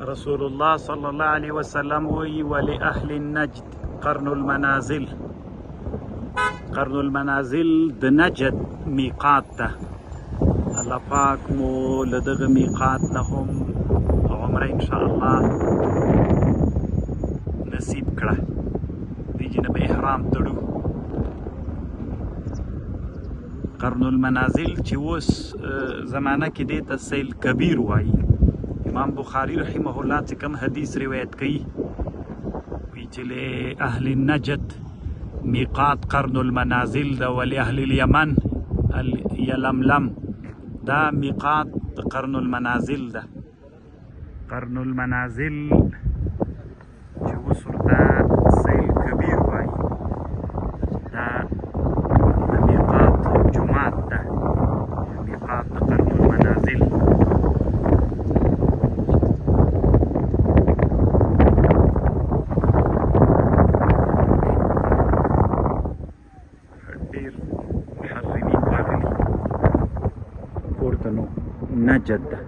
رسول الله صلى الله عليه وسلم وی ولأهل النجد قرن المنازل. قرن المنازل د نجد میقات ده. الله پاک مو لدغه میقات نه هم عمره ان شاء الله نصیب کړه. دیجی نه به احرام تړو. قرن المنازل چې اوس زمانه کې دی ته سیل کبیر وایي. امام بخاری رحمه الله چې کوم حدیث روایت کوي وی چې له اهل النجد میقات قرن المنازل ده ولأهل اليمن یلملم دا میقات قرن المنازل ده. قرن المنازل چې اوس ورته سیل کبیر وایي دا د میقات جومات ده. میقات د قرن المنازل ډېر محرمین راغلي پورته نو نجد ده.